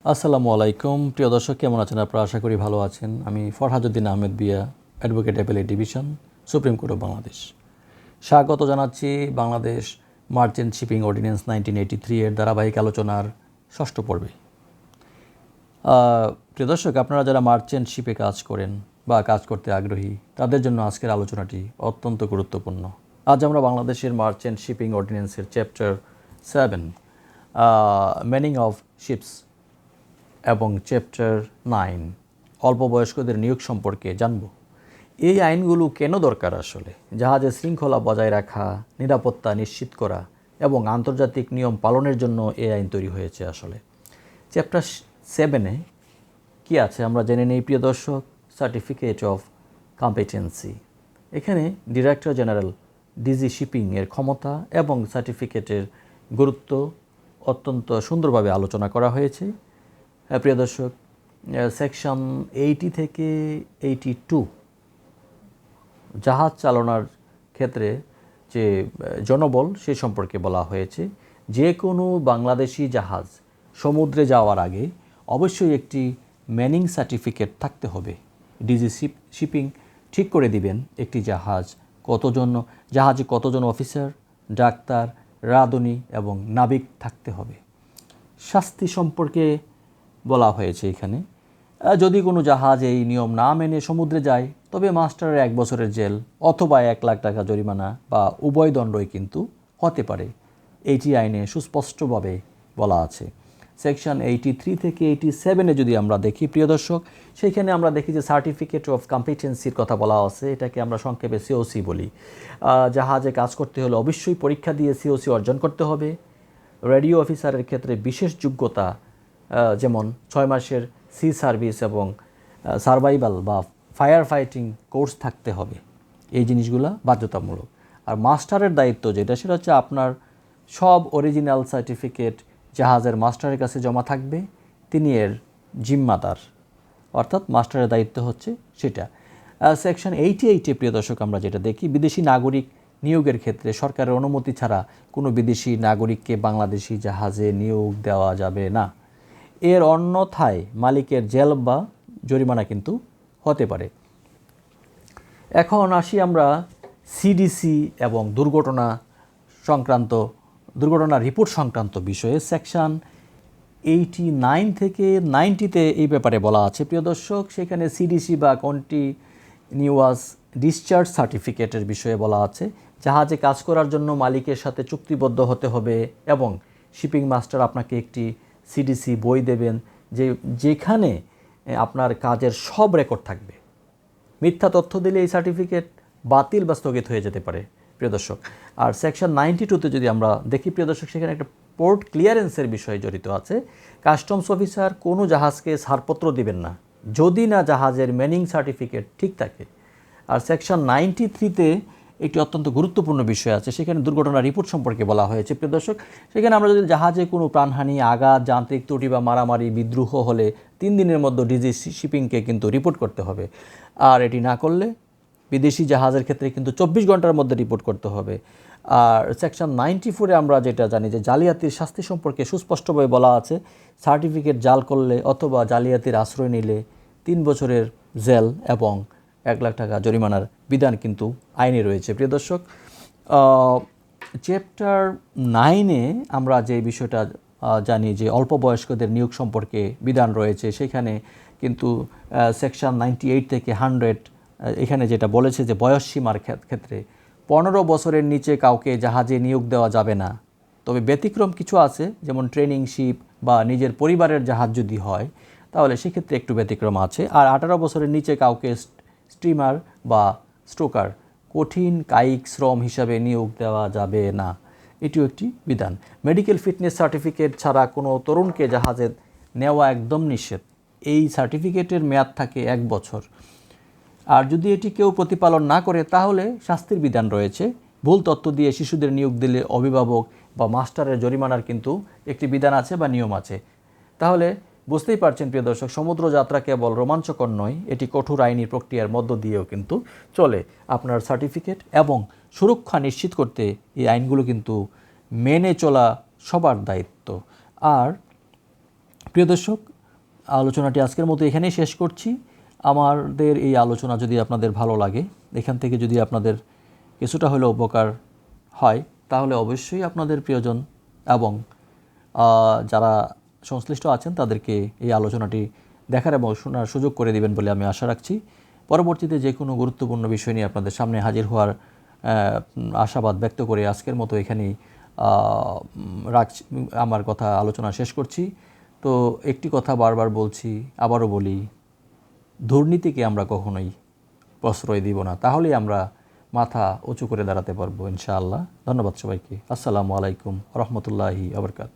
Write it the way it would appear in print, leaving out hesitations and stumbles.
আসসালামু আলাইকুম প্রিয় দর্শক, কেমন আছেন আপনারা? আশা করি ভালো আছেন। আমি ফরহাদউদ্দিন আহমেদ বিয়া, advocate appellate division, supreme court of Bangladesh. স্বাগত জানাচ্ছি বাংলাদেশ মার্চেন্ট শিপিং অর্ডিন্যান্স 1983 এর ধারাবাহিক আলোচনার ষষ্ঠ পর্বে। প্রিয় দর্শক, আপনারা যারা মার্চেন্ট শিপে কাজ করেন বা কাজ করতে আগ্রহী, তাদের জন্য আজকের আলোচনাটি অত্যন্ত গুরুত্বপূর্ণ। আজ আমরা বাংলাদেশের মার্চেন্ট শিপিং অর্ডিন্যান্সের চ্যাপ্টার 7 মিনিং অফ শিপস এবং চ্যাপ্টার 9 অল্প বয়স্কদের নিয়োগ সম্পর্কে জানব। এই আইনগুলো কেন দরকার? আসলে জাহাজের শৃঙ্খলা বজায় রাখা, নিরাপত্তা নিশ্চিত করা এবং আন্তর্জাতিক নিয়ম পালনের জন্য এই আইন তৈরি হয়েছে। আসলে চ্যাপ্টার 7-এ কী আছে আমরা জেনে নেই প্রিয় দর্শক। Certificate of competency. এখানে ডিরেক্টর জেনারেল ডিজি শিপিং এর ক্ষমতা এবং সার্টিফিকেটের গুরুত্ব অত্যন্ত সুন্দরভাবে আলোচনা করা হয়েছে। প্রিয় দর্শক, সেকশন 80 থেকে 82 জাহাজ চালনার ক্ষেত্রে যে জনবল সে সম্পর্কে বলা হয়েছে। যে কোনো বাংলাদেশি জাহাজ সমুদ্রে যাওয়ার আগে অবশ্যই একটি ম্যানিং সার্টিফিকেট থাকতে হবে। ডিজি শিপিং ঠিক করে দিবেন একটি জাহাজে কতজন অফিসার, ডাক্তার, রাঁধুনি এবং নাবিক থাকতে হবে। শাস্তি সম্পর্কে বলা হয়েছে এখানে। যদি কোনো জাহাজ এই নিয়ম না মেনে সমুদ্রে যায়, তবে মাস্টারের 1 বছরের জেল অথবা 1 লাখ টাকা জরিমানা বা উভয় দণ্ডই কিন্তু হতে পারে। এইটি আইনে সুস্পষ্টভাবে বলা আছে। সেকশন 83 থেকে 87-এ যদি আমরা দেখি প্রিয় দর্শক, সেইখানে আমরা দেখি যে সার্টিফিকেট অফ কম্পিটেন্সির কথা বলা আছে। এটাকে আমরা সংক্ষেপে সিওসি বলি। জাহাজে কাজ করতে হলে অবশ্যই পরীক্ষা দিয়ে সিওসি অর্জন করতে হবে। রেডিও অফিসারের ক্ষেত্রে বিশেষ যোগ্যতা, যেমন 6 মাসের সি সার্ভিস এবং সার্ভাইভাল বা ফায়ার ফাইটিং কোর্স থাকতে হবে। এই জিনিসগুলো বাধ্যতামূলক। আর মাস্টারের দায়িত্ব যেটা, সেটা হচ্ছে আপনার সব অরিজিনাল সার্টিফিকেট জাহাজের মাস্টারের কাছে জমা থাকবে। তিনি এর জিম্মাদার, অর্থাৎ মাস্টারের দায়িত্ব হচ্ছে সেটা। সেকশন 88-এ প্রিয় দর্শক আমরা যেটা দেখি, বিদেশি নাগরিক নিয়োগের ক্ষেত্রে সরকারের অনুমতি ছাড়া কোনো বিদেশি নাগরিককে বাংলাদেশি জাহাজে নিয়োগ দেওয়া যাবে না। এর অন্যথায় মালিকের জেল বা জরিমানা কিন্তু হতে পারে। এখন আসি আমরা সিডিসি এবং দুর্ঘটনা রিপোর্ট সংক্রান্ত বিষয়ে। সেকশন 89 থেকে 90-তে এই ব্যাপারে বলা আছে প্রিয় দর্শক। সেখানে সিডিসি বা কন্টিনিউয়াস ডিসচার্জ সার্টিফিকেটের বিষয়ে বলা আছে। জাহাজে কাজ করার জন্য মালিকের সাথে চুক্তিবদ্ধ হতে হবে এবং শিপিং মাস্টার আপনাকে একটি সিডিসি বই দেবেন, যেখানে আপনার কাজের সব রেকর্ড থাকবে। মিথ্যা তথ্য দিলে এই সার্টিফিকেট বাতিল বা স্থগিত হয়ে যেতে পারে প্রিয় দর্শক। আর সেকশন 92-তে যদি আমরা দেখি প্রিয় দর্শক, সেখানে একটা পোর্ট ক্লিয়ারেন্সের বিষয় জড়িত আছে। কাস্টমস অফিসার কোনো জাহাজকে ছাড়পত্র দিবেন না যদি না জাহাজের ম্যানিং সার্টিফিকেট ঠিক থাকে। আর সেকশন 93-তে একটি অত্যন্ত গুরুত্বপূর্ণ বিষয় আছে। সেখানে দুর্ঘটনা রিপোর্ট সম্পর্কে বলা হয়েছে প্রিয় দর্শক। সেখানে আমরা যদি জাহাজে কোনো প্রাণহানি, আঘাত, যান্ত্রিক ত্রুটি বা মারামারি, বিদ্রোহ হলে 3 দিনের মধ্যে ডিজি শিপিংকে কিন্তু রিপোর্ট করতে হবে। আর এটি না করলে বিদেশি জাহাজের ক্ষেত্রে কিন্তু 24 ঘন্টার মধ্যে রিপোর্ট করতে হবে। আর সেকশন 94-এ আমরা যেটা জানি যে জালিয়াতির শাস্তি সম্পর্কে সুস্পষ্টভাবে বলা আছে। সার্টিফিকেট জাল করলে অথবা জালিয়াতির আশ্রয় নিলে 3 বছরের জেল এবং 1 লাখ টাকা জরিমানার বিধান কিন্তু আইনে রয়েছে প্রিয় দর্শক। চ্যাপ্টার 9-এ আমরা যে বিষয়টা জানি যে অল্প বয়স্কদের নিয়োগ সম্পর্কে বিধান রয়েছে। সেখানে কিন্তু সেকশন 98 থেকে 100 এখানে যেটা বলেছে যে বয়সসীমার ক্ষেত্রে 15 বছরের নিচে কাউকে জাহাজে নিয়োগ দেওয়া যাবে না। তবে ব্যতিক্রম কিছু আছে, যেমন ট্রেনিং শিপ বা নিজের পরিবারের জাহাজ যদি হয় তাহলে সেক্ষেত্রে একটু ব্যতিক্রম আছে। আর 18 বছরের নিচে কাউকে স্টিমার বা স্ট্রোকার, কঠিন কায়িক শ্রম হিসাবে নিয়োগ দেওয়া যাবে না। এটিও একটি বিধান। মেডিকেল ফিটনেস সার্টিফিকেট ছাড়া কোনো তরুণকে জাহাজে নেওয়া একদম নিষেধ। এই সার্টিফিকেটের মেয়াদ থাকে 1 বছর। আর যদি এটি কেউ প্রতিপালন না করে তাহলে শাস্তির বিধান রয়েছে। ভুল তথ্য দিয়ে শিশুদের নিয়োগ দিলে অভিভাবক বা মাস্টারের জরিমানার কিন্তু একটি বিধান আছে বা নিয়ম আছে। তাহলে বুঝতেই পারছেন প্রিয় দর্শক, সমুদ্র যাত্রা কেবল রোমাঞ্চকর নয়, এটি কঠোর আইনি প্রক্রিয়ার মধ্য দিয়েও কিন্তু চলে। আপনার সার্টিফিকেট এবং সুরক্ষা নিশ্চিত করতে এই আইনগুলো কিন্তু মেনে চলা সবার দায়িত্ব। আর প্রিয় দর্শক, আলোচনাটি আজকের মতো এখানেই শেষ করছি। আমাদের এই আলোচনা যদি আপনাদের ভালো লাগে, এখান থেকে যদি আপনাদের কিছুটা হলেও উপকার হয়, তাহলে অবশ্যই আপনাদের প্রিয়জন এবং যারা সংশ্লিষ্ট আছেন তাদেরকে এই আলোচনাটি দেখার এবং শোনার সুযোগ করে দিবেন বলে আমি আশা রাখছি। পরবর্তীতে যে কোনো গুরুত্বপূর্ণ বিষয় নিয়ে আপনাদের সামনে হাজির হওয়ার আশাবাদ ব্যক্ত করে আজকের মতো এখানেই রাখছি, আমার কথা আলোচনা শেষ করছি। তো একটি কথা বারবার বলছি, আবারও বলি, দুর্নীতিকে আমরা কখনোই প্রশ্রয় দিব না, তাহলেই আমরা মাথা উঁচু করে দাঁড়াতে পারবো ইনশাআল্লাহ। ধন্যবাদ সবাইকে। আসসালামু আলাইকুম রহমতুল্লাহি আবরকাত।